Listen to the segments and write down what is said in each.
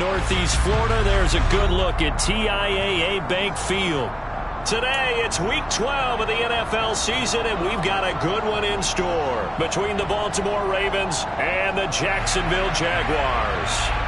Northeast Florida, there's a good look at TIAA Bank Field. Today, it's Week 12 of the NFL season, and we've got a good one in store between the Baltimore Ravens and the Jacksonville Jaguars.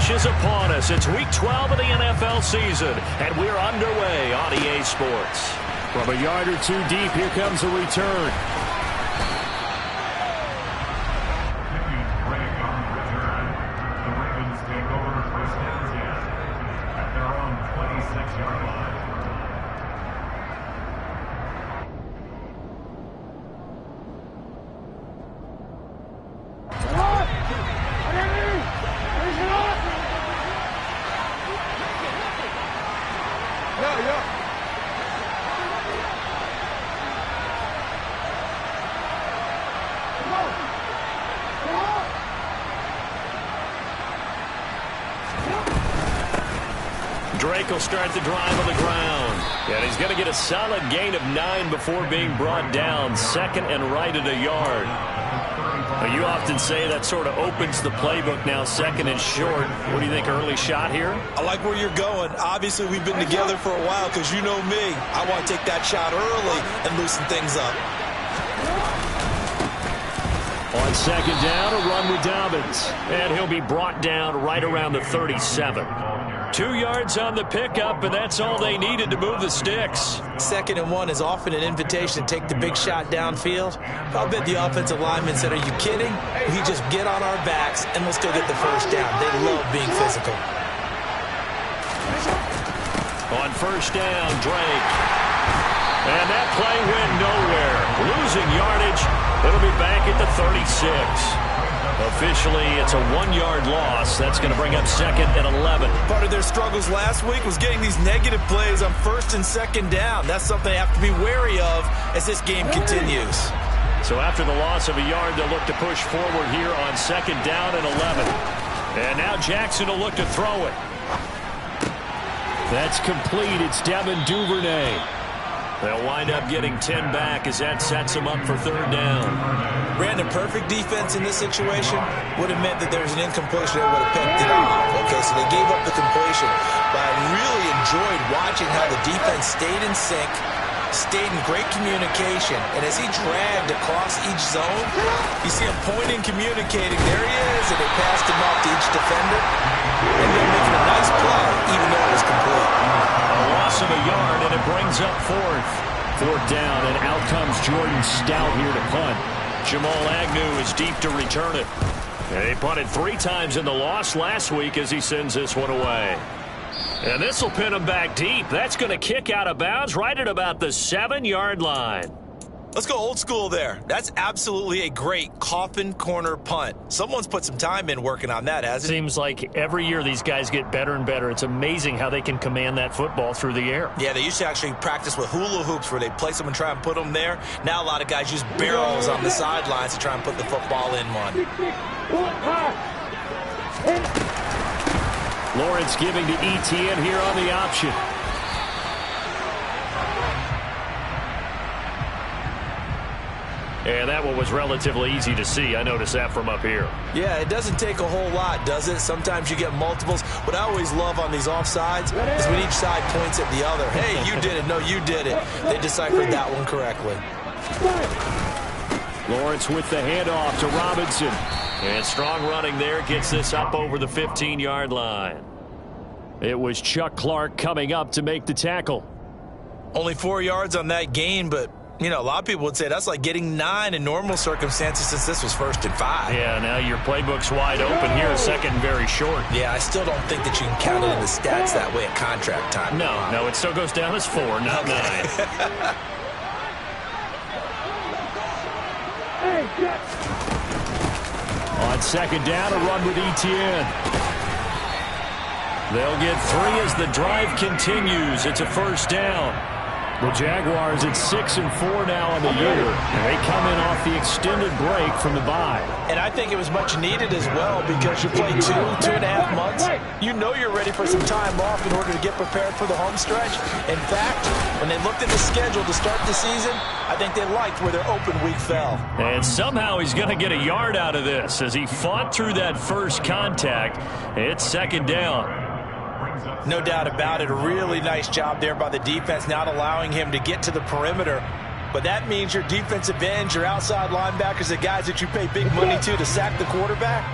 Is upon us. It's Week 12 of the NFL season, and we're underway on EA Sports. From a yard or two deep, here comes a return. The Ravens take over first down at their own 26-yard line. Drake will start the drive on the ground. And he's going to get a solid gain of 9 before being brought down. Second and right at a yard. Now, you often say that sort of opens the playbook now, second and short. What do you think, early shot here? I like where you're going. Obviously, we've been together for a while because you know me. I want to take that shot early and loosen things up. On second down, a run with Dobbins. And he'll be brought down right around the 37. 2 yards on the pickup, and that's all they needed to move the sticks. Second and 1 is often an invitation to take the big shot downfield. I'll bet the offensive lineman said, "Are you kidding? We just get on our backs and let's go get the first down." They love being physical. On first down, Drake. And that play went nowhere. Losing yardage. It'll be back at the 36. Officially, it's a 1-yard loss. That's going to bring up second and 11. Part of their struggles last week was getting these negative plays on first and second down. That's something they have to be wary of as this game continues. So after the loss of a yard, they'll look to push forward here on second down and 11. And now Jackson will look to throw it. That's complete. It's Devin Duvernay. They'll wind up getting 10 back as that sets them up for third down. Brandon, perfect defense in this situation would have meant that there was an incompletion that would have picked it off. Okay, so they gave up the completion. But I really enjoyed watching how the defense stayed in sync, stayed in great communication. And as he dragged across each zone, you see him pointing, communicating. There he is, and they passed him off to each defender. And they're making a nice play, even though it was complete. A loss of a yard, and it brings up fourth. Fourth down, and out comes Jordan Stout here to punt. Jamal Agnew is deep to return it. And he punted 3 times in the loss last week as he sends this one away. And this will pin him back deep. That's going to kick out of bounds right at about the 7-yard line. Let's go old school there. That's absolutely a great coffin corner punt. Someone's put some time in working on that, hasn't it? Seems like every year these guys get better and better. It's amazing how they can command that football through the air. Yeah, they used to actually practice with hula hoops where they place them and try and put them there. Now a lot of guys use barrels on the sidelines to try and put the football in one. Lawrence giving to ETN here on the option. And that one was relatively easy to see. I noticed that from up here. Yeah, it doesn't take a whole lot, does it? Sometimes you get multiples. What I always love on these offsides is when each side points at the other. Hey, you did it. No, you did it. They deciphered that one correctly. Lawrence with the handoff to Robinson. And strong running there gets this up over the 15-yard line. It was Chuck Clark coming up to make the tackle. Only 4 yards on that gain, but you know, a lot of people would say that's like getting 9 in normal circumstances since this was 1st and 5. Yeah, now your playbook's wide open here, second and very short. Yeah, I still don't think that you can count it in the stats that way at contract time. No, it still goes down as 4, not 9. On second down, a run with ETN. They'll get 3 as the drive continues. It's a first down. The Jaguars at 6-4 now on the year, and they come in off the extended break from the bye. And I think it was much needed as well because you play 2.5 months. You know you're ready for some time off in order to get prepared for the home stretch. In fact, when they looked at the schedule to start the season, I think they liked where their open week fell. And somehow he's going to get a yard out of this as he fought through that first contact. It's second down. No doubt about it. A really nice job there by the defense, not allowing him to get to the perimeter. But that means your defensive ends, your outside linebackers, the guys that you pay big money to sack the quarterback,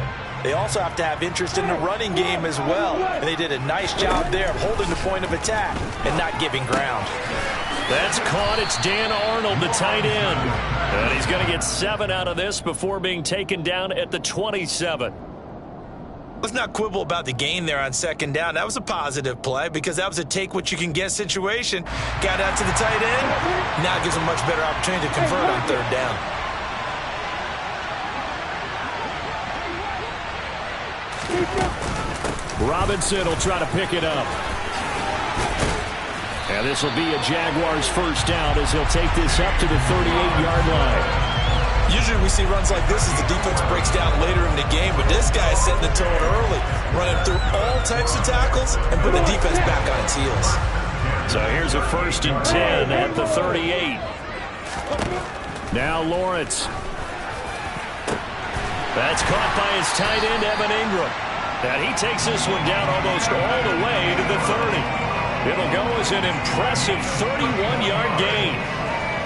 they also have to have interest in the running game as well. And they did a nice job there of holding the point of attack and not giving ground. That's caught. It's Dan Arnold, the tight end. And he's going to get 7 out of this before being taken down at the 27. Let's not quibble about the gain there on second down. That was a positive play because that was a take-what-you-can-get situation. Got out to the tight end. Now it gives him a much better opportunity to convert on third down. Robinson will try to pick it up. And this will be a Jaguars first down as he'll take this up to the 38-yard line. Usually we see runs like this as the defense breaks down later in the game, but this guy is setting the tone early, running through all types of tackles and putting the defense back on its heels. So here's a 1st and 10 at the 38. Now Lawrence. That's caught by his tight end, Evan Ingram. And he takes this one down almost all the way to the 30. It'll go as an impressive 31-yard gain.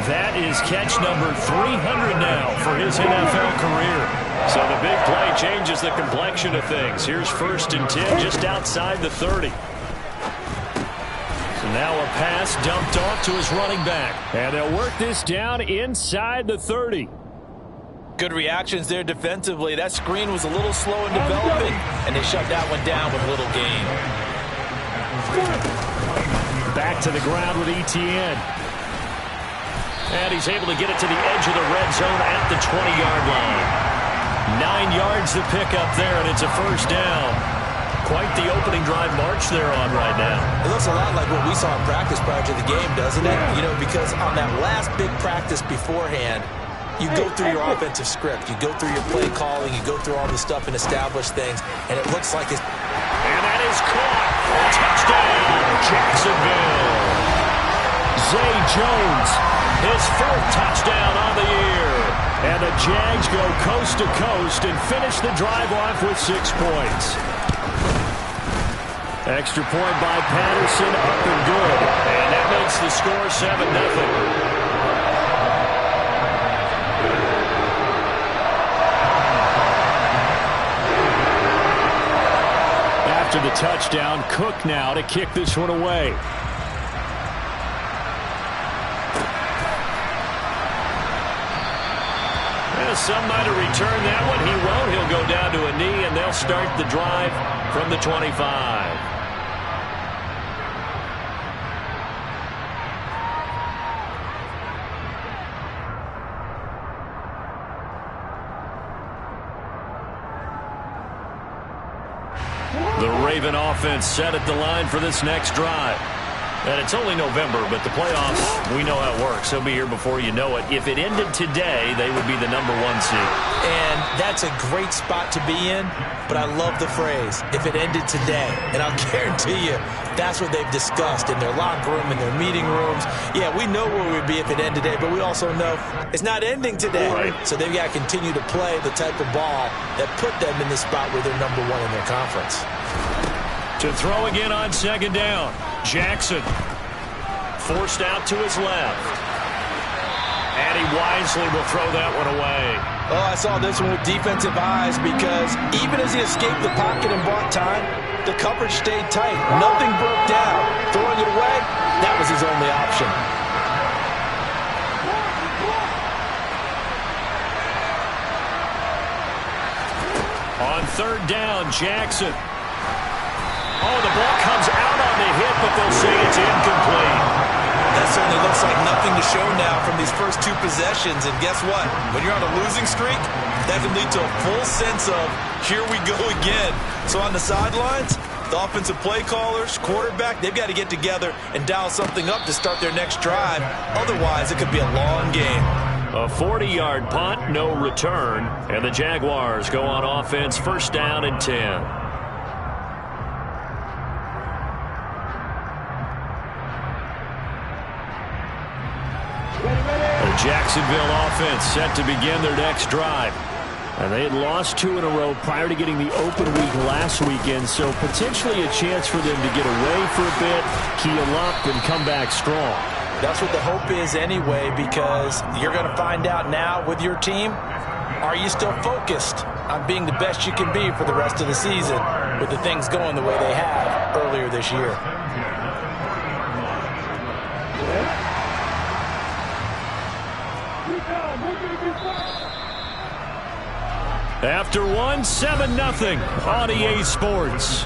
That is catch number 300 now for his NFL career. So the big play changes the complexion of things. Here's 1st and 10 just outside the 30. So now a pass dumped off to his running back. And they'll work this down inside the 30. Good reactions there defensively. That screen was a little slow in developing, and they shut that one down with little gain. Back to the ground with Etienne. And he's able to get it to the edge of the red zone at the 20-yard line. 9 yards to pick up there, and it's a first down. Quite the opening drive march they're on right now. It looks a lot like what we saw in practice prior to the game, doesn't it? You know, because on that last big practice beforehand, you go through your offensive script. You go through your play calling. You go through all the stuff and establish things, and it looks like it's... And that is caught. Touchdown, Jacksonville. Zay Jones. His 4th touchdown on the year. And the Jags go coast to coast and finish the drive off with 6 points. Extra point by Patterson, up and good. And that makes the score 7-0. After the touchdown, Cook now to kick this one away. Some might have returned that one. He won't. He'll go down to a knee, and they'll start the drive from the 25. The Raven offense set at the line for this next drive. And it's only November, but the playoffs, we know how it works. They'll be here before you know it. If it ended today, they would be the number 1 seed. And that's a great spot to be in, but I love the phrase, if it ended today. And I'll guarantee you, that's what they've discussed in their locker room, in their meeting rooms. Yeah, we know where we'd be if it ended today, but we also know it's not ending today. Right. So they've got to continue to play the type of ball that put them in the spot where they're number 1 in their conference. To throw again on second down. Jackson forced out to his left. And he wisely will throw that one away. Oh, I saw this one with defensive eyes because even as he escaped the pocket and bought time, the coverage stayed tight. Nothing broke down. Throwing it away, that was his only option. On third down, Jackson. Oh, the ball comes out on the hit, but they'll say it's incomplete. That certainly looks like nothing to show now from these first 2 possessions. And guess what? When you're on a losing streak, that can lead to a full sense of, here we go again. So on the sidelines, The offensive play callers, quarterback, they've got to get together and dial something up to start their next drive. Otherwise, it could be a long game. A 40-yard punt, no return, and the Jaguars go on offense, first down and 10. The Jacksonville offense set to begin their next drive. And they had lost 2 in a row prior to getting the open week last weekend, so potentially a chance for them to get away for a bit, keel up, and come back strong. That's what the hope is anyway, because you're going to find out now with your team, are you still focused on being the best you can be for the rest of the season with the things going the way they have earlier this year? After one, 7-0 on EA Sports.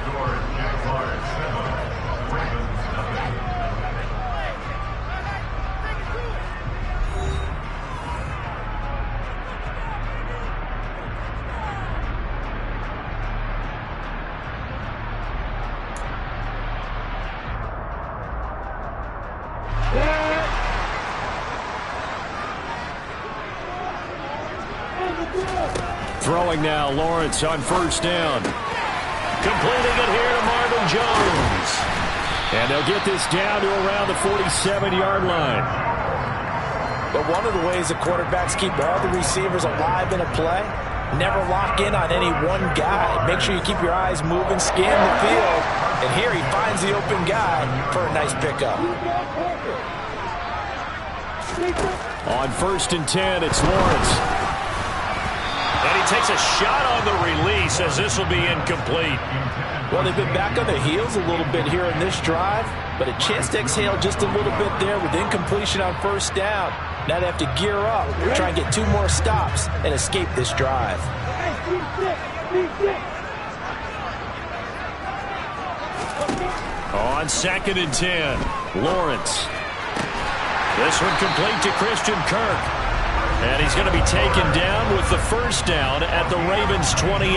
Throwing now, Lawrence on first down. Completing it here to Marvin Jones. And they'll get this down to around the 47-yard line. But one of the ways the quarterbacks keep all the receivers alive in a play, never lock in on any one guy. Make sure you keep your eyes moving, scan the field. And here he finds the open guy for a nice pickup. On first and 10, it's Lawrence. And he takes a shot on the release as this will be incomplete. Well, they've been back on their heels a little bit here in this drive, but a chance to exhale just a little bit there with incompletion on first down. Now they have to gear up, try and get 2 more stops and escape this drive. On second and 10, Lawrence. This one complete to Christian Kirk. And he's going to be taken down with the first down at the Ravens' 28.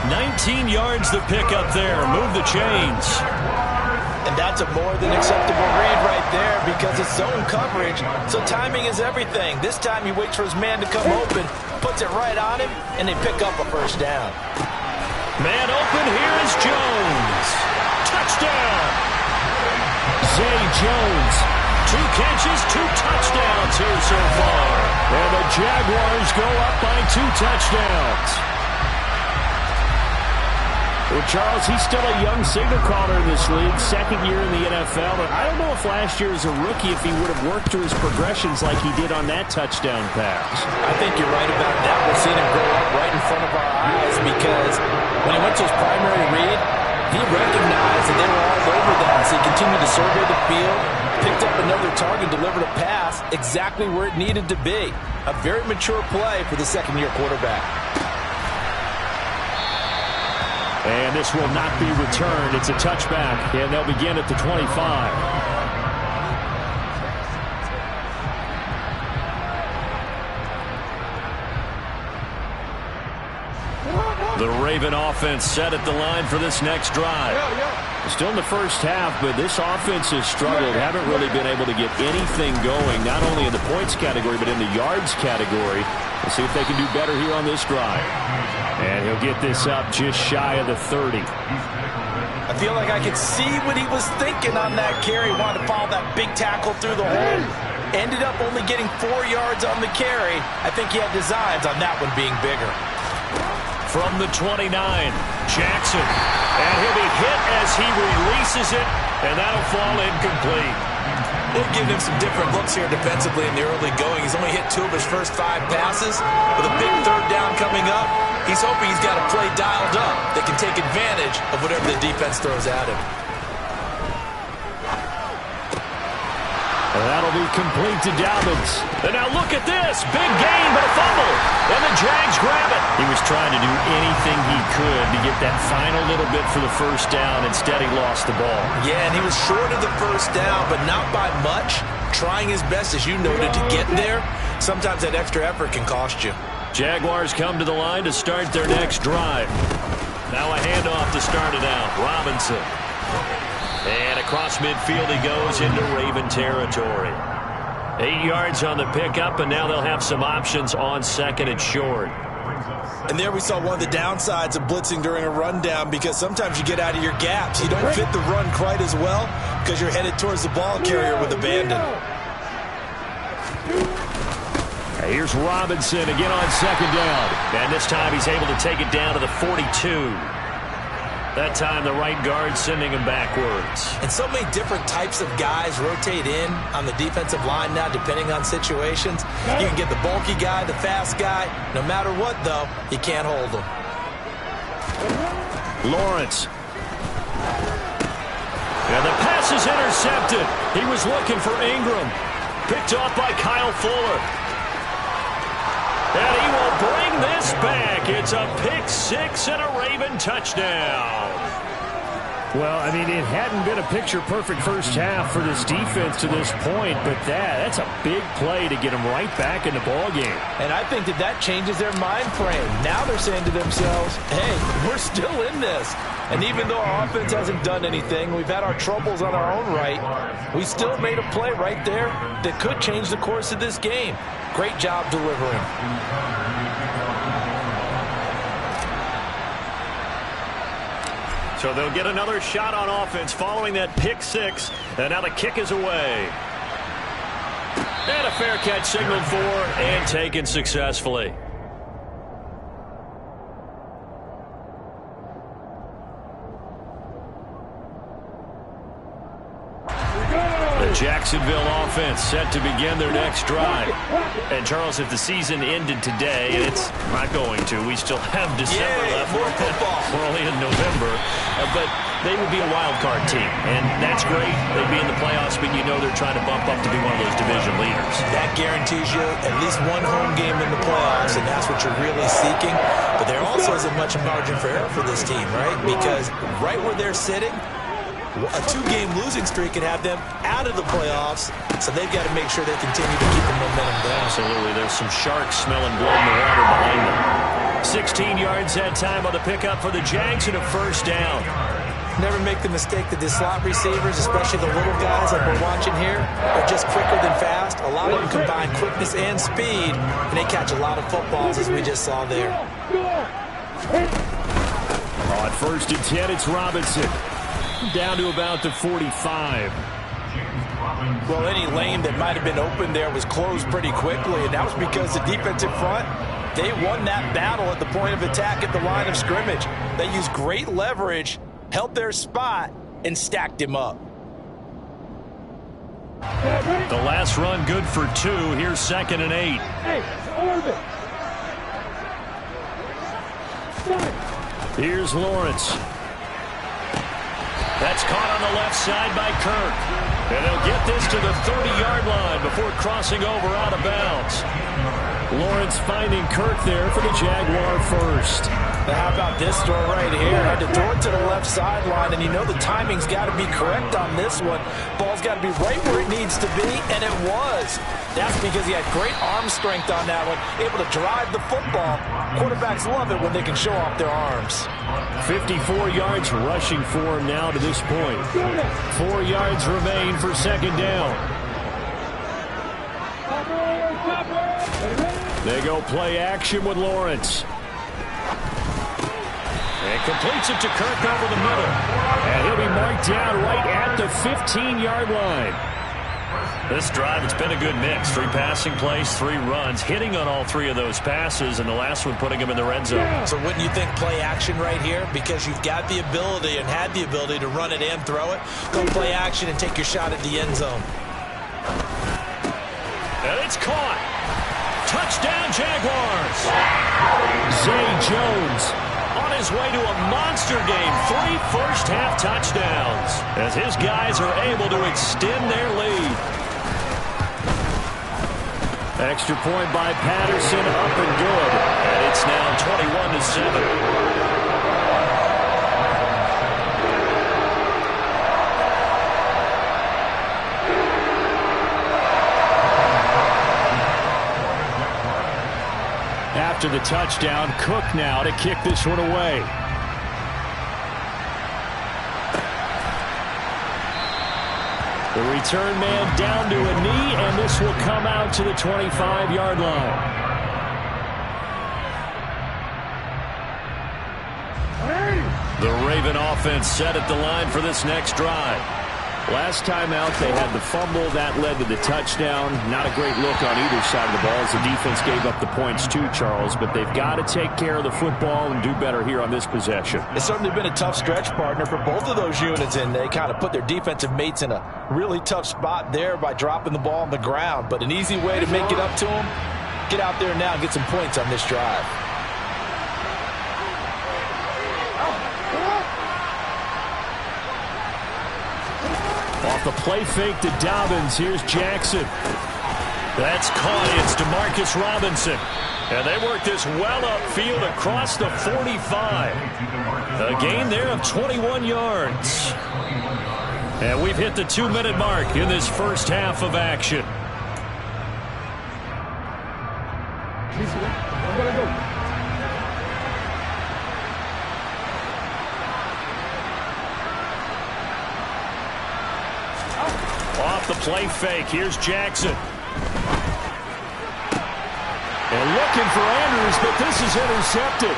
19 yards the pick up there. Move the chains. And that's a more than acceptable read right there because it's zone coverage, so timing is everything. This time he waits for his man to come open, puts it right on him, and they pick up a first down. Man open, here is Jones. Touchdown! Zay Jones. 2 catches, 2 touchdowns here so far. And the Jaguars go up by 2 touchdowns. Well, Charles, he's still a young signal caller in this league, second year in the NFL. But I don't know if last year as a rookie, if he would have worked through his progressions like he did on that touchdown pass. I think you're right about that. We're seeing him grow up right in front of our eyes because when he went to his primary read, he recognized that they were all over that. So he continued to survey the field, picked up another target, delivered a pass exactly where it needed to be. A very mature play for the second-year quarterback. And this will not be returned. It's a touchback, and they'll begin at the 25. The Raven offense set at the line for this next drive. Still in the first half, but this offense has struggled. Haven't really been able to get anything going, not only in the points category, but in the yards category. We'll see if they can do better here on this drive. And he'll get this up just shy of the 30. I feel like I could see what he was thinking on that carry. Wanted to follow that big tackle through the hole. Ended up only getting 4 yards on the carry. I think he had designs on that one being bigger. From the 29, Jackson. And he'll be hit as he releases it, and that'll fall incomplete. They've given him some different looks here defensively in the early going. He's only hit 2 of his first 5 passes. With a big third down coming up, he's hoping he's got a play dialed up that can take advantage of whatever the defense throws at him. And that'll be complete to Dobbins. And now look at this. Big gain, but a fumble. And the Jags grab it. He was trying to do anything he could to get that final little bit for the first down. Instead, he lost the ball. Yeah, and he was short of the first down, but not by much. Trying his best, as you noted, to get there. Sometimes that extra effort can cost you. Jaguars come to the line to start their next drive. Now a handoff to start it out. Robinson. And across midfield he goes into Raven territory. 8 yards on the pickup, and now they'll have some options on second and short. And there we saw one of the downsides of blitzing during a rundown, because sometimes you get out of your gaps. You don't fit the run quite as well because you're headed towards the ball carrier with abandon. Here's Robinson again on second down. And this time he's able to take it down to the 42. That time the right guard sending him backwards. And so many different types of guys rotate in on the defensive line now depending on situations. You can get the bulky guy, the fast guy. No matter what, though, you can't hold him. Lawrence. And the pass is intercepted. He was looking for Ingram. Picked off by Kyle Fuller. And he will bring this back. It's a pick six and a Raven touchdown. Well, I mean, it hadn't been a picture-perfect first half for this defense to this point, but that's a big play to get them right back in the ballgame. And I think that changes their mind frame. Now they're saying to themselves, hey, we're still in this. And even though our offense hasn't done anything, we've had our troubles on our own right, we still made a play right there that could change the course of this game. Great job delivering. So they'll get another shot on offense following that pick six. And now the kick is away. And a fair catch signaled for and taken successfully. The Jacksonville offense set to begin their next drive. And, Charles, if the season ended today, and it's not going to, we still have December left. More football. We're only in November. But they would be a wild card team, and that's great. They'd be in the playoffs, but you know they're trying to bump up to be one of those division leaders. That guarantees you at least one home game in the playoffs, and that's what you're really seeking. But there also isn't much margin for error for this team, right? Because right where they're sitting, a two-game losing streak could have them out of the playoffs, so they've got to make sure they continue to keep the momentum down. Absolutely. There's some sharks smelling blood in the water behind them. 16 yards that time on the pickup for the Jags and a first down. Never make the mistake that the slot receivers, especially the little guys like we're watching here, are just quicker than fast. A lot of them combine quickness and speed, and they catch a lot of footballs, as we just saw there. On first and 10, it's Robinson. Down to about the 45. Well, any lane that might have been open there was closed pretty quickly, and that was because the defensive front, they won that battle at the point of attack at the line of scrimmage. They used great leverage, held their spot, and stacked him up. The last run good for 2. Here's second and 8. Here's Lawrence. That's caught on the left side by Kirk. And they'll get this to the 30-yard line before crossing over out of bounds. Lawrence finding Kirk there for the Jaguar first. Now how about this throw right here? Had to throw it to the left sideline, and you know the timing's got to be correct on this one. Ball's got to be right where it needs to be, and it was. That's because he had great arm strength on that one, able to drive the football. Quarterbacks love it when they can show off their arms. 54 yards rushing for him now to this point. 4 yards remain for second down. They go play action with Lawrence. And completes it to Kirk over the middle. And he'll be marked down right at the 15-yard line. This drive, it's been a good mix. 3 passing plays, 3 runs, hitting on all 3 of those passes, and the last one putting him in the red zone. So wouldn't you think play action right here? Because you've got the ability and had the ability to run it and throw it. Go play action and take your shot at the end zone. And it's caught. Touchdown, Jaguars. Zay Jones on his way to a monster game. 3 first-half touchdowns as his guys are able to extend their lead. Extra point by Patterson, up and good. And it's now 21-7. After the touchdown, Cook now to kick this one away. The return man down to a knee, and this will come out to the 25-yard line. The Raven offense set at the line for this next drive. Last time out, they had the fumble. That led to the touchdown. Not a great look on either side of the ball as the defense gave up the points too, Charles. But they've got to take care of the football and do better here on this possession. It's certainly been a tough stretch, partner, for both of those units, and they kind of put their defensive mates in a really tough spot there by dropping the ball on the ground. But an easy way to make it up to them, get out there now and get some points on this drive. Off the play fake to Dobbins. Here's Jackson. That's caught. It's Demarcus Robinson. And they work this well upfield across the 45. A gain there of 21 yards. And we've hit the 2-minute mark in this first half of action. Off the play fake, here's Jackson. And looking for Andrews, but this is intercepted.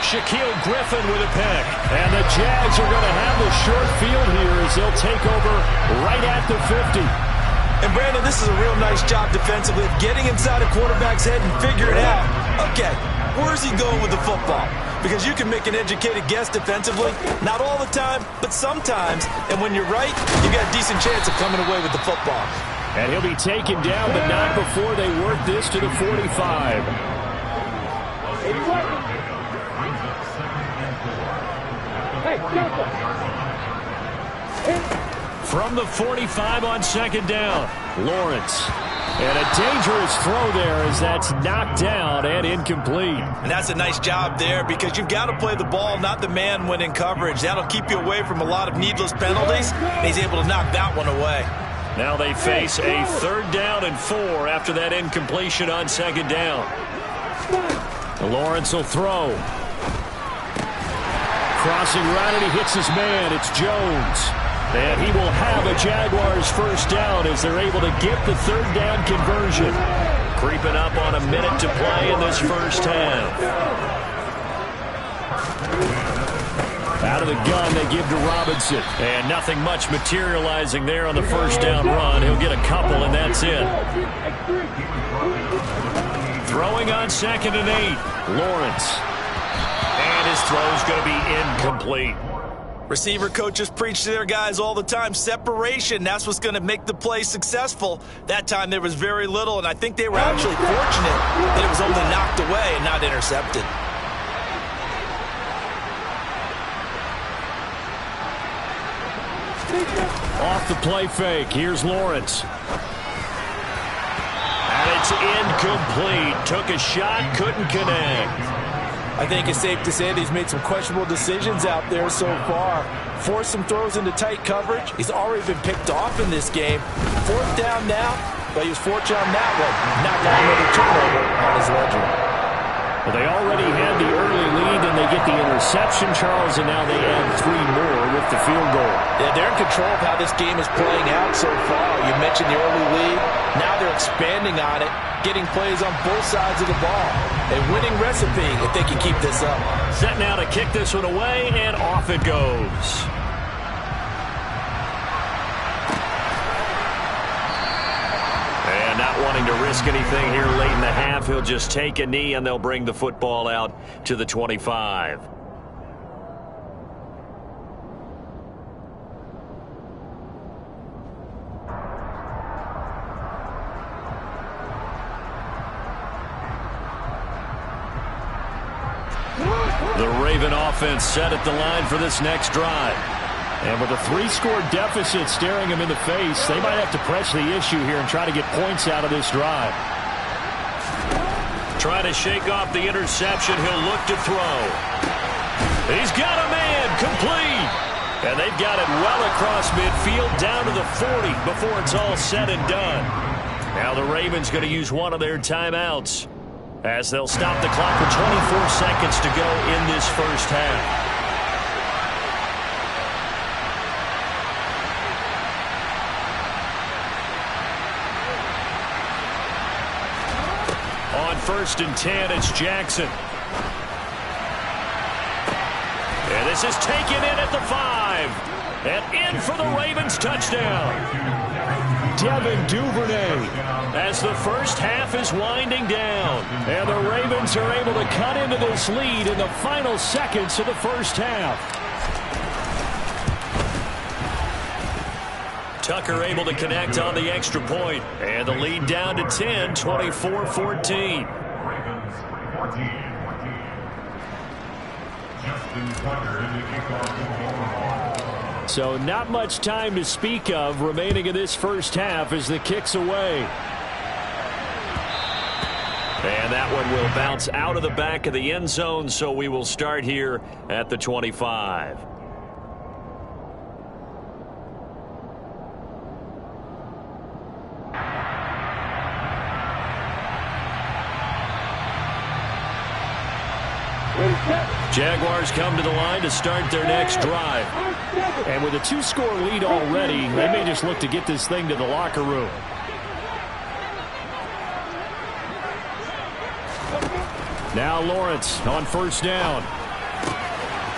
Shaquille Griffin with a pick. And the Jags are going to have the short field here as they'll take over right at the 50. And Brandon, this is a real nice job defensively of getting inside a quarterback's head and figuring out, okay, where's he going with the football? Because you can make an educated guess defensively, not all the time, but sometimes. And when you're right, you got a decent chance of coming away with the football. And he'll be taken down, but not before they work this to the 45. From the 45 on second down, Lawrence. And a dangerous throw there as that's knocked down and incomplete. And that's a nice job there because you've got to play the ball, not the man when in coverage. That'll keep you away from a lot of needless penalties. And he's able to knock that one away. now they face a 3rd down and 4 after that incompletion on 2nd down. Lawrence will throw. Crossing right, and he hits his man. It's Jones. And he will have a Jaguars 1st down as they're able to get the 3rd down conversion. Creeping up on a minute to play in this first half. Out of the gun, they give to Robinson. And nothing much materializing there on the 1st down run. He'll get a couple, and that's it. Throwing on 2nd and 8. Lawrence. And his throw's going to be incomplete. Receiver coaches preach to their guys all the time. Separation, that's what's going to make the play successful. That time there was very little, and I think they were actually fortunate that it was only knocked away and not intercepted. Off the play fake. Here's Lawrence. And it's incomplete. Took a shot, couldn't connect. I think it's safe to say that he's made some questionable decisions out there so far. Forced some throws into tight coverage. He's already been picked off in this game. 4th down now, but he was fortunate on that one. Not got another turnover on his ledger. Well, they already had the early lead, and they get the interception, Charles, and now they add 3 more with the field goal. Yeah, they're in control of how this game is playing out so far. You mentioned the early lead. Now they're expanding on it, getting plays on both sides of the ball. A winning recipe if they can keep this up. Set now to kick this one away, and off it goes. And not wanting to risk anything here late in the half, he'll just take a knee, and they'll bring the football out to the 25. The Raven offense set at the line for this next drive. And with a 3-score deficit staring him in the face, they might have to press the issue here and try to get points out of this drive. Try to shake off the interception. He'll look to throw. He's got a man, complete. And they've got it well across midfield down to the 40 before it's all said and done. Now the Ravens going to use one of their timeouts as they'll stop the clock with 24 seconds to go in this first half. 1st and 10. It's Jackson. And this is taken in at the 5. And in for the Ravens touchdown. Devin Duvernay. As the first half is winding down. And the Ravens are able to cut into this lead in the final seconds of the first half. Tucker able to connect on the extra point. And the lead down to 10, 24-14. Ravens 14. So not much time to speak of remaining in this first half as the kick's away. And that one will bounce out of the back of the end zone, so we will start here at the 25. Jaguars come to the line to start their next drive. And with a 2-score lead already, they may just look to get this thing to the locker room. Now Lawrence on 1st down.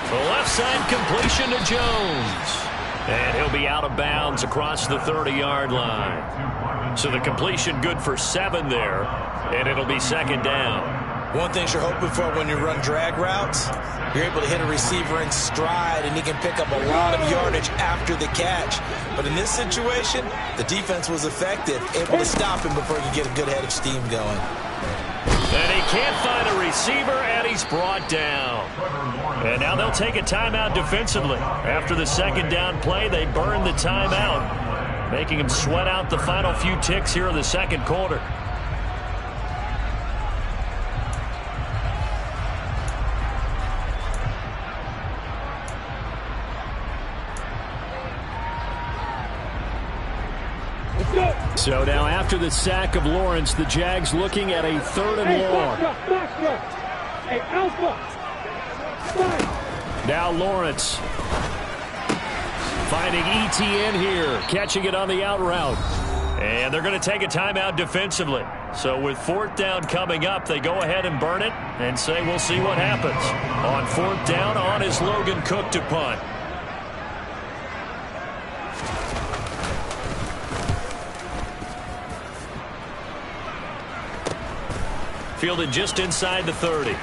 The left side completion to Jones. And he'll be out of bounds across the 30-yard line. So the completion good for 7 there. And it'll be 2nd down. One thing you're hoping for when you run drag routes, you're able to hit a receiver in stride, and he can pick up a lot of yardage after the catch. But in this situation, the defense was effective, able to stop him before he could get a good head of steam going. And he can't find a receiver, and he's brought down. And now they'll take a timeout defensively. After the 2nd down play, they burn the timeout, making him sweat out the final few ticks here in the 2nd quarter. So now after the sack of Lawrence, the Jags looking at a 3rd and long. Now Lawrence finding ETN here, catching it on the out route. And they're going to take a timeout defensively. So with 4th down coming up, they go ahead and burn it and say we'll see what happens. On 4th down, on is Logan Cook to punt. Fielded just inside the 30.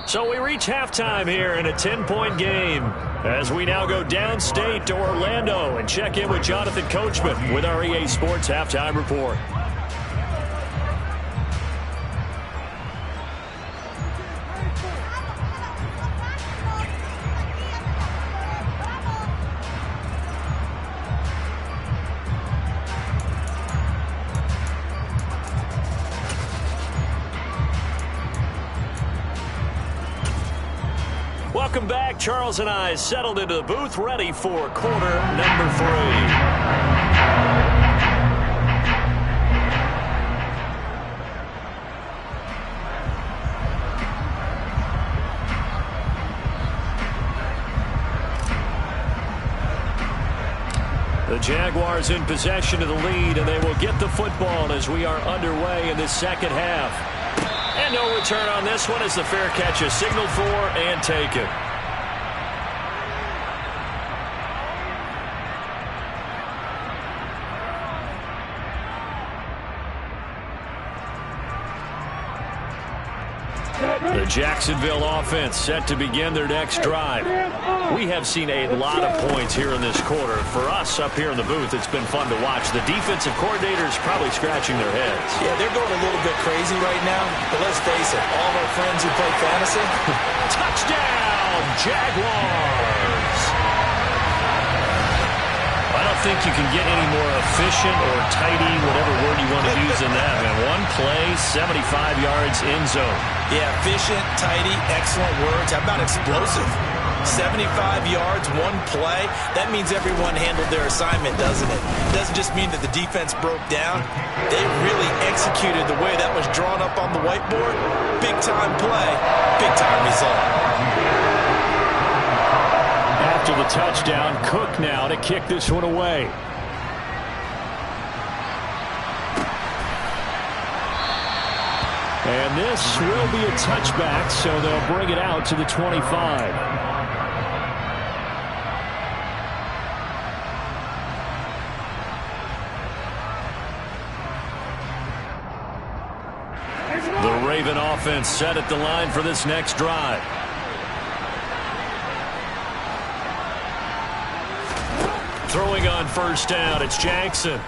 So we reach halftime here in a 10-point game as we now go downstate to Orlando and check in with Jonathan Coachman with our EA Sports Halftime Report. Welcome back. Charles and I settled into the booth, ready for quarter number 3. The Jaguars in possession of the lead, and they will get the football as we are underway in this 2nd half. And no return on this one as the fair catch is signaled for and taken. The Jacksonville offense set to begin their next drive. We have seen a lot of points here in this quarter. For us up here in the booth, it's been fun to watch. The defensive coordinators probably scratching their heads. Yeah, they're going a little bit crazy right now. But let's face it, all of our friends who play fantasy. Touchdown, Jaguars! I don't think you can get any more efficient or tidy, whatever word you want to use in that, man. One play, 75 yards in zone. Yeah, efficient, tidy, excellent words. How about explosive? 75 yards, one play. That means everyone handled their assignment, doesn't it? It doesn't just mean that the defense broke down. They really executed the way that was drawn up on the whiteboard. Big-time play, big-time result. After the touchdown, Cook now to kick this one away. And this will be a touchback, so they'll bring it out to the 25. The Raven offense set at the line for this next drive. Throwing on first down, it's Jackson.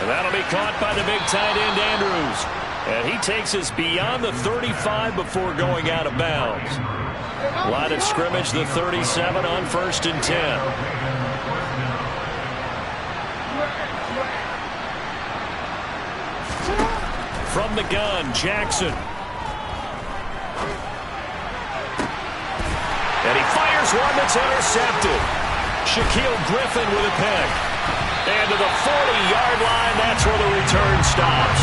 And that'll be caught by the big tight end, Andrews. And he takes us beyond the 35 before going out of bounds. Line of scrimmage, the 37 on 1st and 10. From the gun, Jackson. And he fires one that's intercepted. Shaquille Griffin with a pick. And to the 40-yard line, that's where the return stops.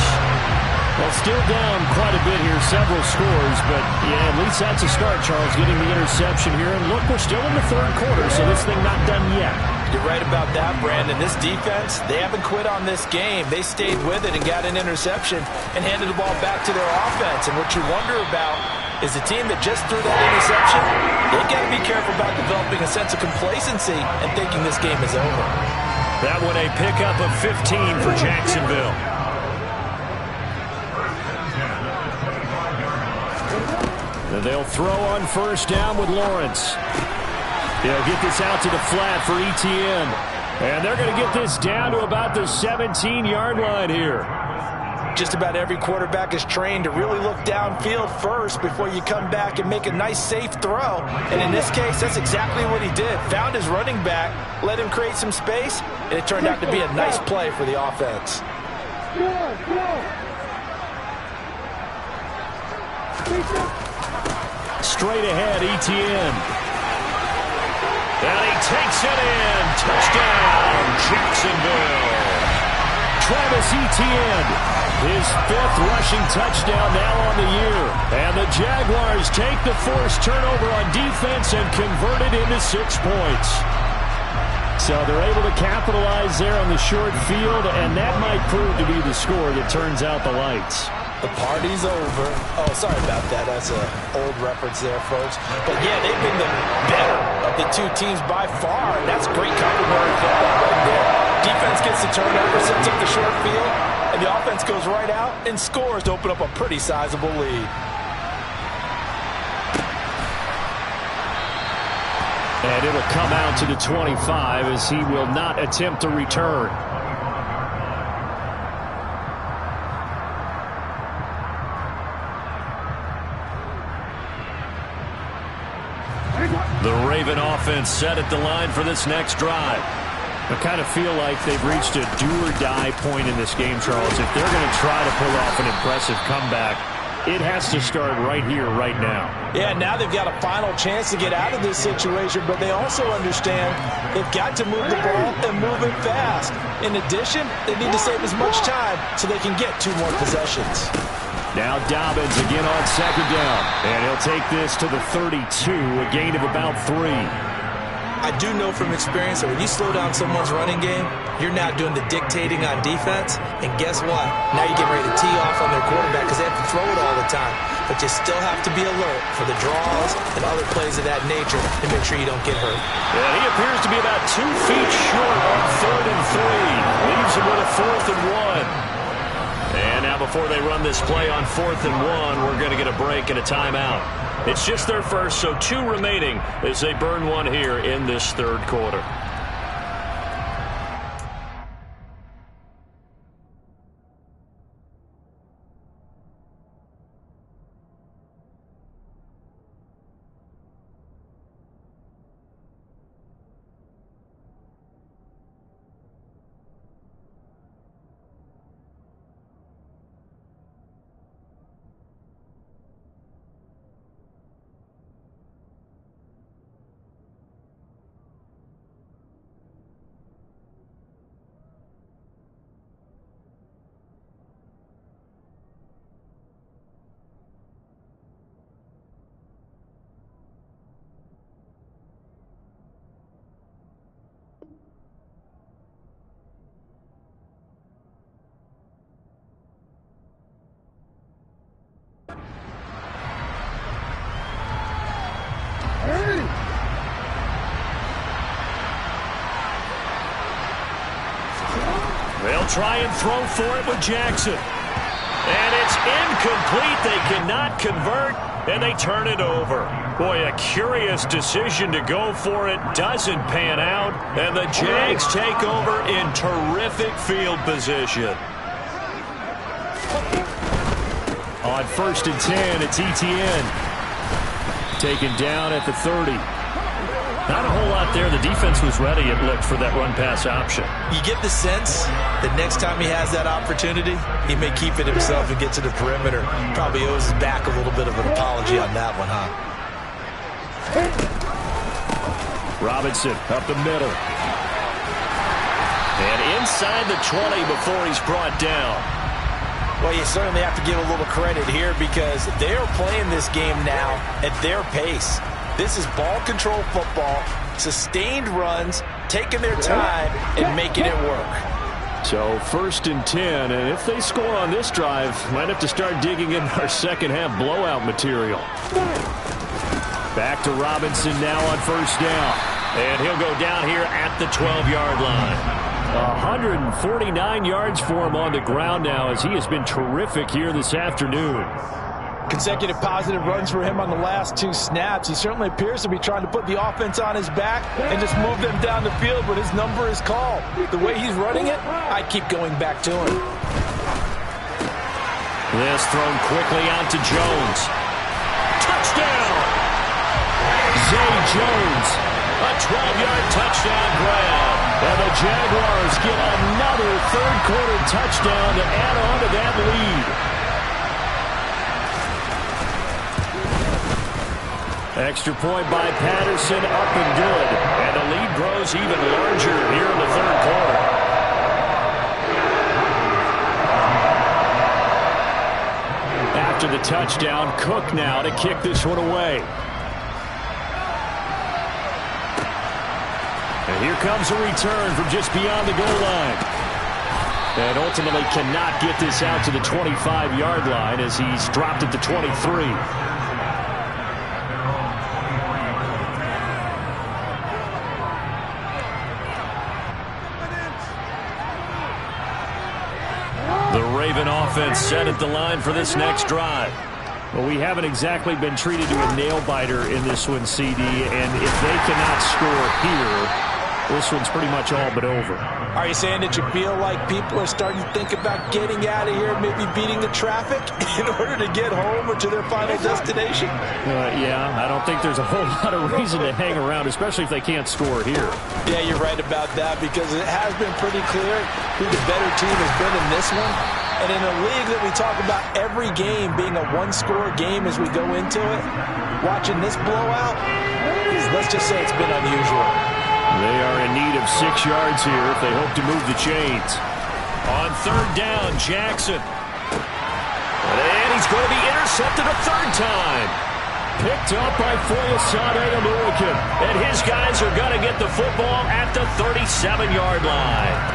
Well, still down quite a bit here, several scores, but yeah, at least that's a start, Charles, getting the interception here. And look, we're still in the 3rd quarter, so this thing not done yet. You're right about that, Brandon. This defense, they haven't quit on this game. They stayed with it and got an interception and handed the ball back to their offense. And what you wonder about is the team that just threw that interception, they got to be careful about developing a sense of complacency and thinking this game is over. That one a pickup of 15 for Jacksonville. And they'll throw on first down with Lawrence. They'll get this out to the flat for Etienne. And they're going to get this down to about the 17-yard line here. Just about every quarterback is trained to really look downfield first before you come back and make a nice, safe throw. And in this case, that's exactly what he did. Found his running back, let him create some space, and it turned out to be a nice play for the offense. Straight ahead, Etienne. And he takes it in. Touchdown, Jacksonville. Travis Etienne, his 5th rushing touchdown now on the year. And the Jaguars take the forced turnover on defense and convert it into 6 points. So they're able to capitalize there on the short field, and that might prove to be the score that turns out the lights. The party's over. Oh, sorry about that. That's an old reference there, folks. But, yeah, they've been the better of the two teams by far. And that's great complementary football right there. Defense gets the turnover, sets up the short field, and the offense goes right out and scores to open up a pretty sizable lead. And it'll come out to the 25 as he will not attempt to return. The Raven offense set at the line for this next drive. I kind of feel like they've reached a do-or-die point in this game, Charles. If they're going to try to pull off an impressive comeback, it has to start right here, right now. Yeah, now they've got a final chance to get out of this situation, but they also understand they've got to move the ball and move it fast. In addition, they need to save as much time so they can get 2 more possessions. Now Dobbins again on 2nd down, and he'll take this to the 32, a gain of about 3. I do know from experience that when you slow down someone's running game, you're now doing the dictating on defense, and guess what? Now you're getting ready to tee off on their quarterback because they have to throw it all the time. But you still have to be alert for the draws and other plays of that nature to make sure you don't get hurt. And he appears to be about 2 feet short on 3rd and 3. Leaves him with a 4th and 1. And now before they run this play on 4th and 1, we're going to get a break and a timeout. It's just their first, so 2 remaining as they burn one here in this 3rd quarter. They'll try and throw for it with Jackson. And it's incomplete. They cannot convert, and they turn it over. Boy, a curious decision to go for it. Doesn't pan out, and the Jags take over in terrific field position. On 1st and 10, it's Etienne. Taken down at the 30. Not a whole lot there. The defense was ready, it looked, for that run-pass option. You get the sense that next time he has that opportunity, he may keep it himself and get to the perimeter. Probably owes his back a little bit of an apology on that one, huh? Robinson up the middle. And inside the 20 before he's brought down. Well, you certainly have to give a little credit here because they are playing this game now at their pace. This is ball control football, sustained runs, taking their time, and making it work. So 1st and 10, and if they score on this drive, might have to start digging in our second half blowout material. Back to Robinson now on 1st down. And he'll go down here at the 12-yard line. 149 yards for him on the ground now as he has been terrific here this afternoon. Consecutive positive runs for him on the last 2 snaps. He certainly appears to be trying to put the offense on his back and just move them down the field when his number is called. The way he's running it, I keep going back to him. This thrown quickly out to Jones. Touchdown! Zay Jones. A 12-yard touchdown grab. And the Jaguars get another third-quarter touchdown to add on to that lead. Extra point by Patterson, up and good. And the lead grows even larger here in the third quarter. After the touchdown, Cook now to kick this one away. And here comes a return from just beyond the goal line. And ultimately cannot get this out to the 25-yard line as he's dropped at the 23. The Raven offense set at the line for this next drive. Well, we haven't exactly been treated to a nail-biter in this one, CD, and if they cannot score here, this one's pretty much all but over. Are you saying that you feel like people are starting to think about getting out of here, maybe beating the traffic in order to get home or to their final destination? Yeah, I don't think there's a whole lot of reason to hang around, especially if they can't score here. Yeah, you're right about that because it has been pretty clear who the better team has been in this one. And in a league that we talk about every game being a one-score game as we go into it, watching this blowout, let's just say it's been unusual. They are in need of 6 yards here if they hope to move the chains. On 3rd down, Jackson. And he's going to be intercepted a 3rd time. Picked up by Foyesade American. And his guys are going to get the football at the 37-yard line.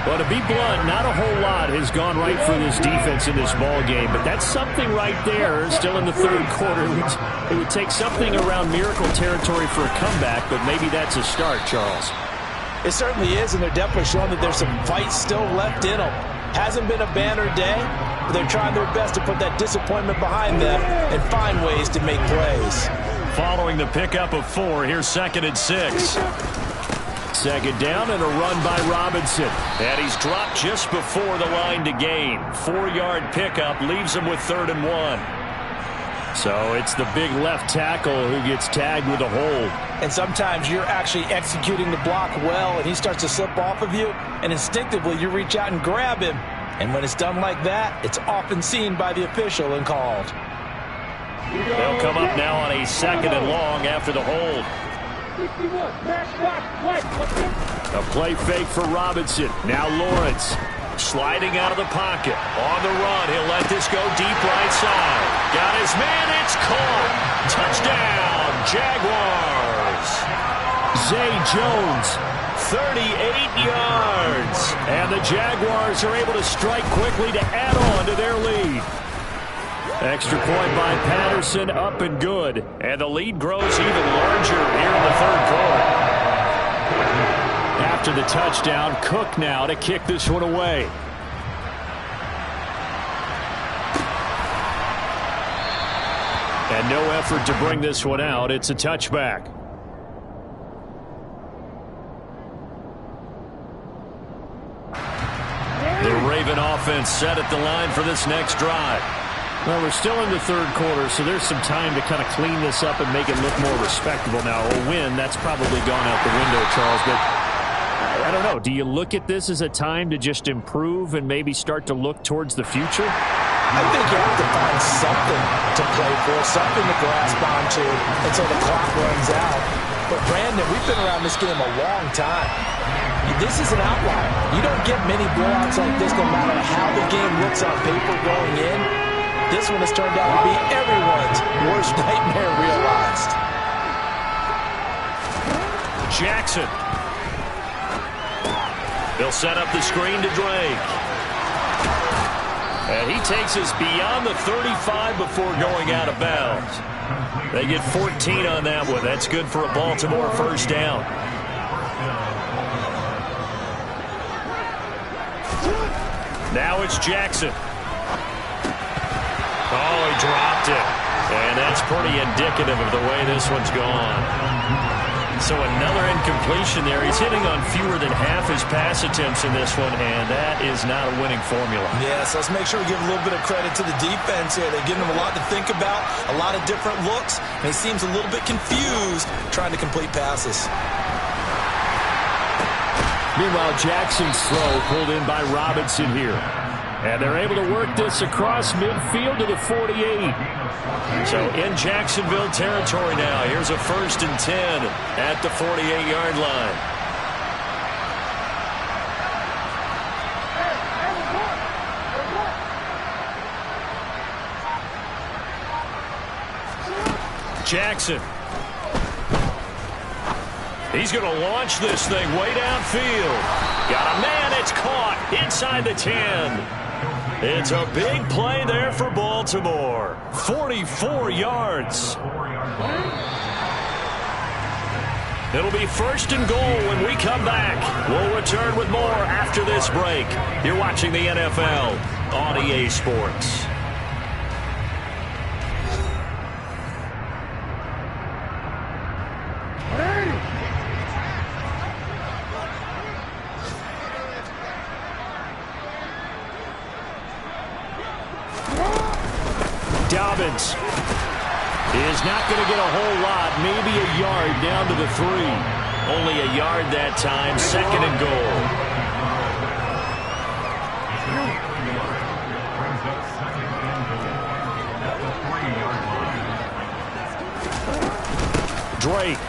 Well, to be blunt, not a whole lot has gone right for this defense in this ball game, but that's something right there. Still in the third quarter, it would take something around miracle territory for a comeback, but maybe that's a start, Charles. It certainly is, and they're definitely showing that there's some fight still left in them. Hasn't been a banner day, but they're trying their best to put that disappointment behind them and find ways to make plays. Following the pickup of 4, here's 2nd and 6. 2nd down and a run by Robinson. And he's dropped just before the line to gain. 4-yard pickup leaves him with 3rd and 1. So it's the big left tackle who gets tagged with a hold. And sometimes you're actually executing the block well and he starts to slip off of you, and instinctively you reach out and grab him. And when it's done like that, it's often seen by the official and called. They'll come up now on a 2nd and long after the hold. A play fake for Robinson. Now Lawrence. Sliding out of the pocket. On the run. He'll let this go deep right side. Got his man. It's caught. Touchdown, Jaguars. Zay Jones. 38 yards. And the Jaguars are able to strike quickly to add on to their lead. Extra point by Patterson, up and good. And the lead grows even larger here in the third quarter. after the touchdown. Cook now to kick this one away. And no effort to bring this one out. It's a touchback. The Raven offense set at the line for this next drive. Well, we're still in the third quarter, so there's some time to kind of clean this up and make it look more respectable. Now, a win, that's probably gone out the window, Charles, but I don't know. Do you look at this as a time to just improve and maybe start to look towards the future? I think you have to find something to play for, something to grasp onto until the clock runs out. But, Brandon, we've been around this game a long time. This is an outlier. You don't get many blowouts like this no matter how the game looks on paper going in. This one has turned out to be everyone's worst nightmare realized. Jackson. They'll set up the screen to Drake. And he takes us beyond the 35 before going out of bounds. They get 14 on that one. That's good for a Baltimore first down. Now it's Jackson. Oh, he dropped it. And that's pretty indicative of the way this one's gone. So another incompletion there. He's hitting on fewer than half his pass attempts in this one, and that is not a winning formula. Yes, let's make sure we give a little bit of credit to the defense here. They're giving him a lot to think about, a lot of different looks, and he seems a little bit confused trying to complete passes. Meanwhile, Jackson's throw pulled in by Robinson here. And they're able to work this across midfield to the 48. So in Jacksonville territory now. Here's a 1st and 10 at the 48-yard line. Jackson. He's going to launch this thing way downfield. Got a man. It's caught inside the 10. It's a big play there for Baltimore. 44 yards. It'll be 1st and goal when we come back. We'll return with more after this break. You're watching the NFL on EA Sports. Dobbins is not going to get a whole lot, maybe a yard down to the 3. Only a yard that time, 2nd and goal. Drake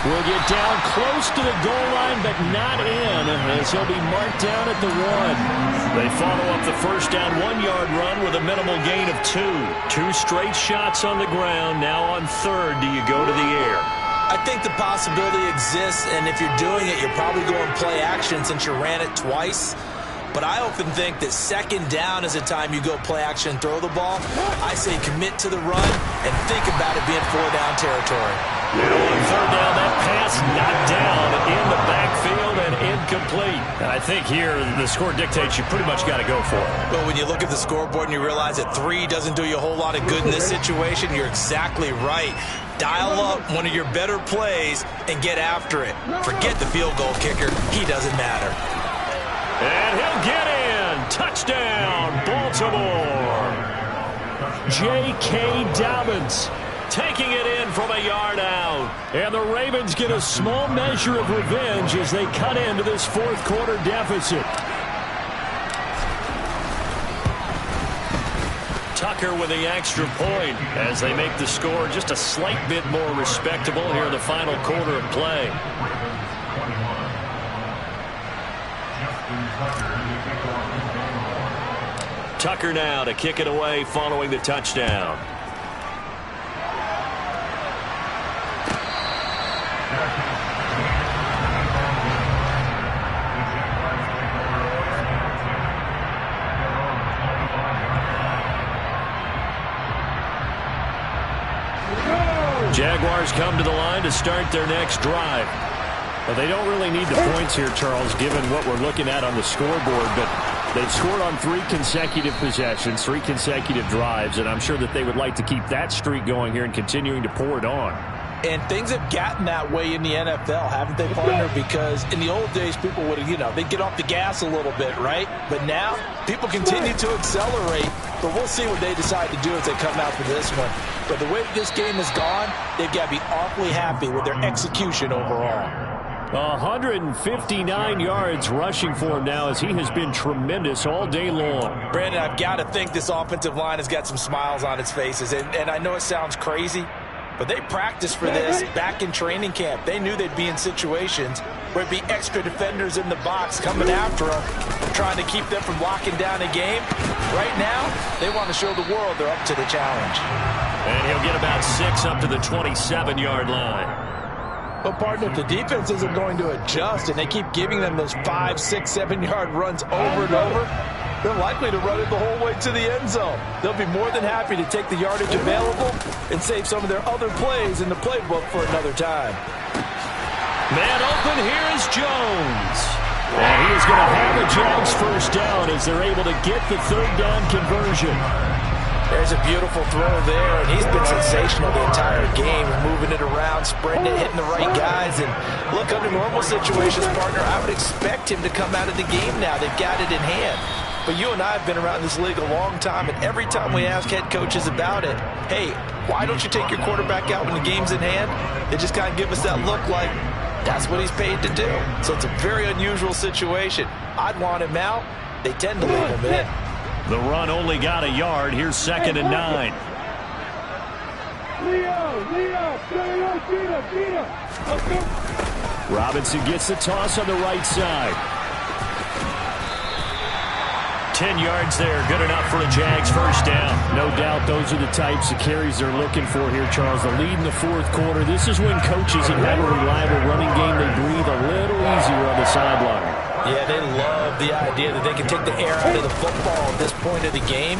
will get down close to the goal line, but not in, as he'll be marked down at the 1. They follow up the first down 1-yard run with a minimal gain of 2. 2 straight shots on the ground. Now on 3rd, do you go to the air? I think the possibility exists, and if you're doing it, you're probably going play action since you ran it twice. But I often think that 2nd down is a time you go play action and throw the ball. I say commit to the run and think about it being 4-down territory. On 3rd down, that pass knocked down in the backfield and incomplete. And I think here the score dictates you pretty much got to go for it. But when you look at the scoreboard and you realize that 3 doesn't do you a whole lot of good in this situation, you're exactly right. Dial up one of your better plays and get after it. Forget the field goal kicker. He doesn't matter. And he'll get in. Touchdown, Baltimore. J.K. Dobbins taking it in from a yard out. And the Ravens get a small measure of revenge as they cut into this 4th quarter deficit. Tucker with the extra point as they make the score just a slight bit more respectable here in the final quarter of play. Tucker now to kick it away following the touchdown. Jaguars come to the line to start their next drive. Well, they don't really need the points here, Charles, given what we're looking at on the scoreboard, but they've scored on 3 consecutive possessions, 3 consecutive drives, and I'm sure that they would like to keep that streak going here and continuing to pour it on. And things have gotten that way in the NFL, haven't they, partner? Because in the old days, people would have, they'd get off the gas a little bit, right? But now, people continue to accelerate. But we'll see what they decide to do as they come out for this one. But the way this game has gone, they've got to be awfully happy with their execution overall. 159 yards rushing for him now as he has been tremendous all day long. Brandon, I've got to think this offensive line has got some smiles on its faces. And I know it sounds crazy, but they practiced for this back in training camp. They knew they'd be in situations where it'd be extra defenders in the box coming after them, trying to keep them from locking down a game. Right now, they want to show the world they're up to the challenge. And he'll get about 6 up to the 27-yard line. But, partner, if the defense isn't going to adjust and they keep giving them those 5, 6, 7-yard runs over and over, they're likely to run it the whole way to the end zone. They'll be more than happy to take the yardage available and save some of their other plays in the playbook for another time. Man open, here is Jones. And he is going to have a Jags first down as they're able to get the 3rd down conversion. There's a beautiful throw there, and he's been sensational the entire game, moving it around, spreading it, hitting the right guys. And look, under normal situations, partner, I would expect him to come out of the game now. They've got it in hand. But you and I have been around this league a long time, and every time we ask head coaches about it, hey, why don't you take your quarterback out when the game's in hand? They just kind of give us that look like that's what he's paid to do. So it's a very unusual situation. I'd want him out. They tend to leave him in. The run only got a yard. Here's 2nd and 9. Robinson gets the toss on the right side. 10 yards there, good enough for a Jags first down. No doubt those are the types of carries they're looking for here, Charles. The lead in the 4th quarter. This is when coaches that have a reliable running game, they breathe a little easier on the sideline. Yeah, they love the idea that they can take the air out of the football at this point of the game.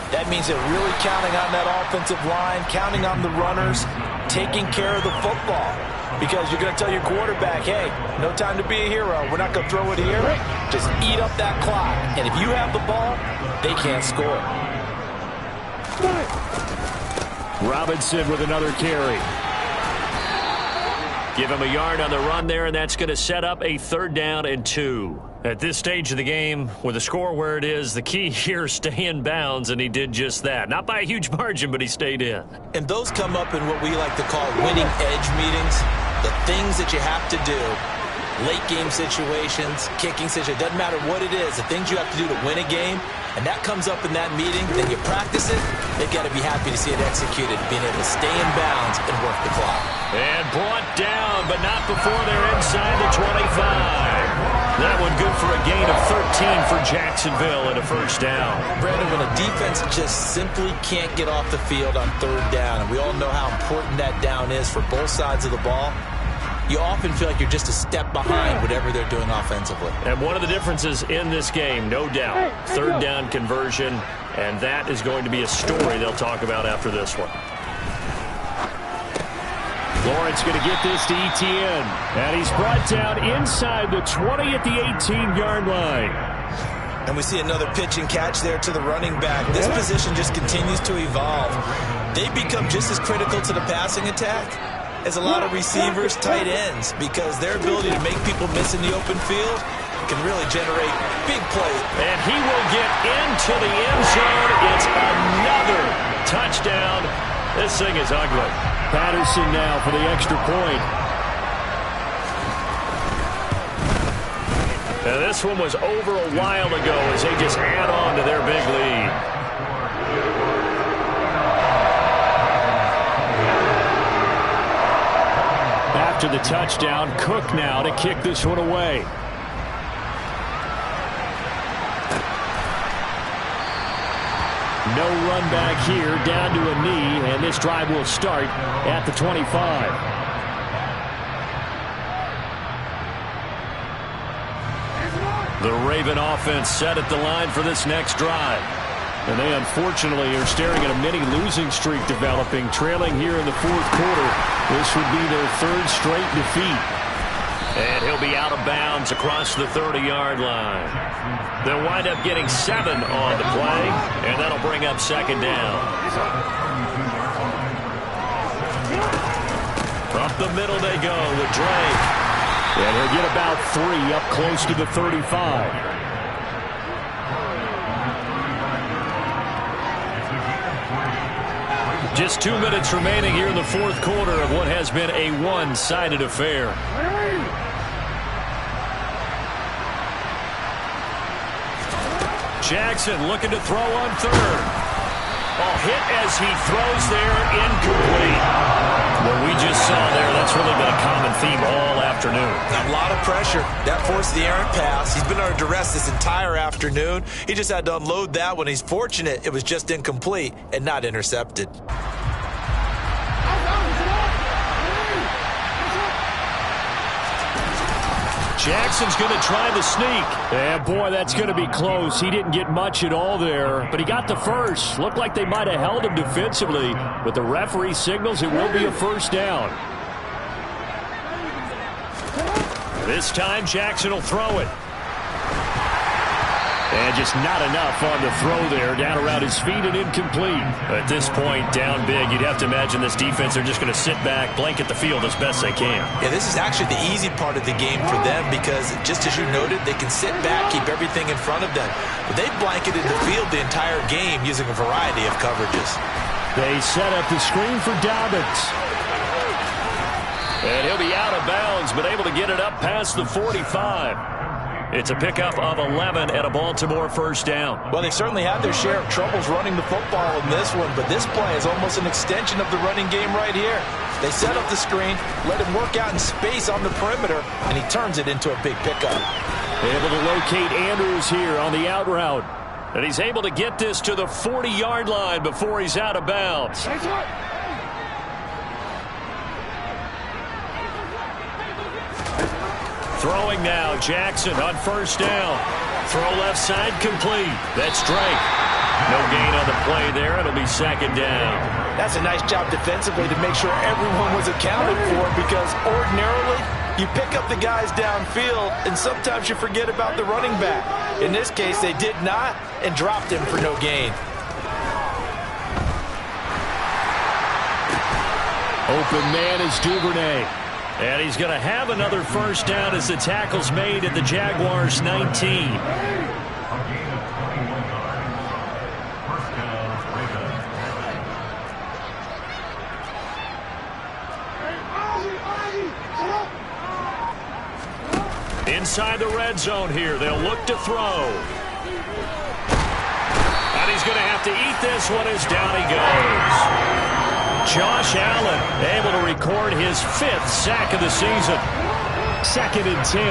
That means they're really counting on that offensive line, counting on the runners, taking care of the football. Because you're going to tell your quarterback, hey, no time to be a hero. We're not going to throw it here. Just eat up that clock. And if you have the ball, they can't score. Robinson with another carry. Give him a yard on the run there, and that's going to set up a 3rd down and 2. At this stage of the game, with the score where it is, the key here is stay in bounds, and he did just that. Not by a huge margin, but he stayed in. And those come up in what we like to call winning edge meetings. The things that you have to do, late game situations, kicking situations, doesn't matter what it is, the things you have to do to win a game, and that comes up in that meeting, then you practice it, they've got to be happy to see it executed, being able to stay in bounds and work the clock. And brought down, but not before they're inside the 25. That one good for a gain of 13 for Jacksonville and a first down. Brandon, when a defense just simply can't get off the field on 3rd down, and we all know how important that down is for both sides of the ball, you often feel like you're just a step behind whatever they're doing offensively. And one of the differences in this game, no doubt, 3rd down conversion, and that is going to be a story they'll talk about after this one. Lawrence going to get this to Etienne. And he's brought down inside the 20 at the 18-yard line. And we see another pitch and catch there to the running back. This position just continues to evolve. They become just as critical to the passing attack as a lot of receivers, tight ends, because their ability to make people miss in the open field can really generate big plays. And he will get into the end zone. It's another touchdown. This thing is ugly. Patterson now for the extra point. Now this one was over a while ago as they just add on to their big lead. After the touchdown, Cook now to kick this one away. No run back here, down to a knee, and this drive will start at the 25. The Raven offense set at the line for this next drive. And they unfortunately are staring at a mini losing streak developing, trailing here in the 4th quarter. This would be their 3rd straight defeat. And he'll be out of bounds across the 30-yard line. They'll wind up getting 7 on the play, and that'll bring up second down. Up the middle they go with Drake. And he'll get about 3 up close to the 35. Just 2 minutes remaining here in the fourth quarter of what has been a one-sided affair. Jackson looking to throw on third. Hit as he throws there, incomplete. What we just saw there, that's really been a common theme all afternoon. A lot of pressure. That forced the errant pass. He's been under duress this entire afternoon. He just had to unload that one. He's fortunate it was just incomplete and not intercepted. Jackson's going to try the sneak. And boy, that's going to be close. He didn't get much at all there, but he got the first. Looked like they might have held him defensively, but the referee signals it will be a first down. This time, Jackson will throw it. And just not enough on the throw there, down around his feet and incomplete. At this point, down big, you'd have to imagine this defense are just going to sit back, blanket the field as best they can. Yeah, this is actually the easy part of the game for them because, just as you noted, they can sit back, keep everything in front of them. But they blanketed the field the entire game using a variety of coverages. They set up the screen for Dobbins. And he'll be out of bounds, but able to get it up past the 45. It's a pickup of 11 and a Baltimore first down. Well, they certainly had their share of troubles running the football in this one, but this play is almost an extension of the running game right here. They set up the screen, let him work out in space on the perimeter, and he turns it into a big pickup. Able to locate Andrews here on the out route. And he's able to get this to the 40-yard line before he's out of bounds. Throwing now, Jackson on first down. Throw left side complete. That's Drake. No gain on the play there. It'll be second down. That's a nice job defensively to make sure everyone was accounted for because ordinarily you pick up the guys downfield and sometimes you forget about the running back. In this case, they did not and dropped him for no gain. Open man is Duvernay. And he's going to have another first down as the tackle's made at the Jaguars' 19. Inside the red zone here, they'll look to throw. And he's going to have to eat this one as down he goes. Josh Allen able to record his 5th sack of the season. 2nd and 10.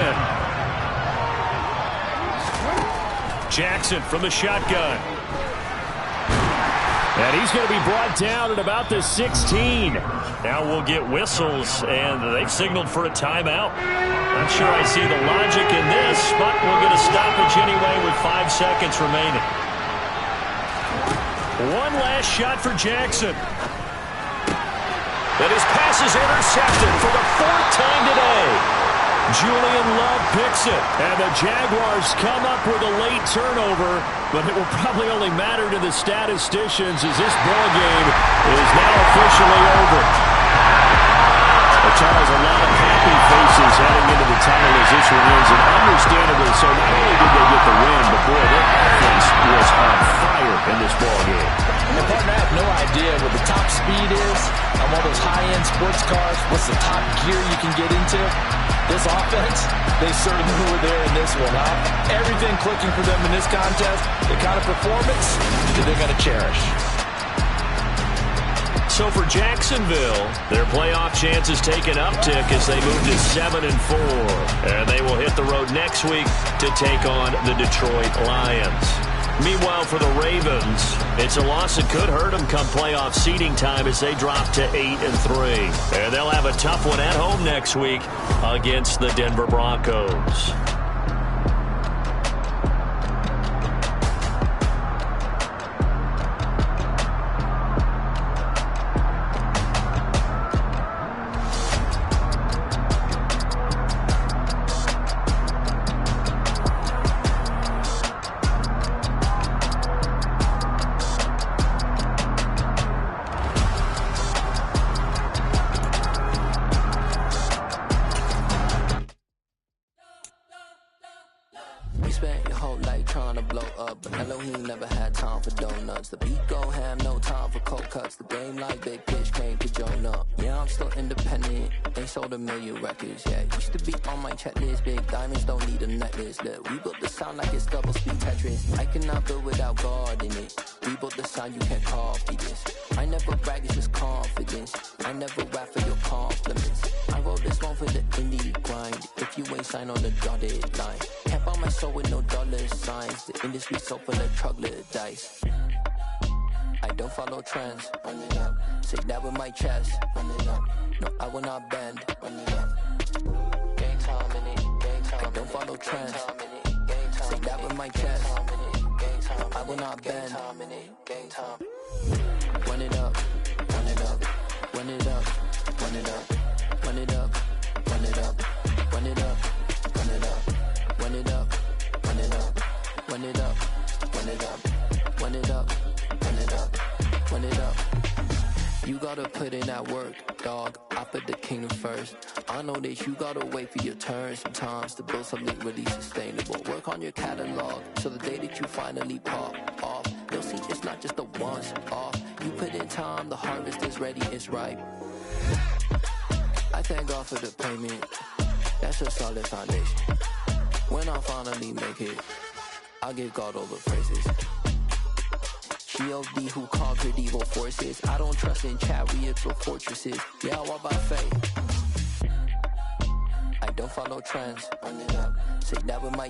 Jackson from the shotgun. And he's going to be brought down at about the 16. Now we'll get whistles, and they've signaled for a timeout. Not sure I see the logic in this, but we'll get a stoppage anyway with 5 seconds remaining. One last shot for Jackson. And his pass is intercepted for the 4th time today. Julian Love picks it. And the Jaguars come up with a late turnover, but it will probably only matter to the statisticians as this ball game is now officially over. Well, Charles, a lot of happy faces heading into the tunnel as this one is, and understandably so. Not only did they get the win, but boy, their offense was on fire in this ball game. And partner, I have no idea what the top speed is on one of those high-end sports cars. What's the top gear you can get into? This offense, they certainly were there in this one, huh? Everything clicking for them in this contest, the kind of performance that they're going to cherish. So for Jacksonville, their playoff chances take an uptick as they move to 7-4. And they will hit the road next week to take on the Detroit Lions. Meanwhile, for the Ravens, it's a loss that could hurt them come playoff seeding time as they drop to 8-3. And they'll have a tough one at home next week against the Denver Broncos. The beat go ham, no time for cold cuts. The game like big pitch, came to join up. Yeah, I'm still independent, ain't sold a million records yet. Used to be on my checklist, big diamonds don't need a necklace. Look, we built the sound like it's double speed Tetris. I cannot build without God in it. We built the sound, you can't copy this. I never brag, it's just confidence. I never rap for your compliments. I wrote this one for the indie grind. If you ain't signed on the dotted line, can't buy my soul with no dollar signs. The industry so full of troglodytes. I don't follow trends. Run it up. Say that with my chest. Run it up. No, I will not bend. Run it up. Game time in it. Game time. I don't follow trends. Say that with my chest. I will not bend. Game time. Run it up. Run it up. Run it up. Run it up. Run it up. Run it up. Run it up. Run it up. Run it up. Run it up. Run it up. Run it up. Run it up. Run it up. Run it up. You gotta put in that work, dog. I put the kingdom first. I know that you gotta wait for your turn sometimes to build something really sustainable. Work on your catalog, so the day that you finally pop off, you'll see it's not just a once off. You put in time, the harvest is ready, it's ripe. I thank God for the payment. That's a solid foundation. When I finally make it, I'll give God all the praises. G.O.D. who conquered evil forces. I don't trust in chariots or fortresses. Yeah, I walk by faith. I don't follow trends. Run it up. Say that with my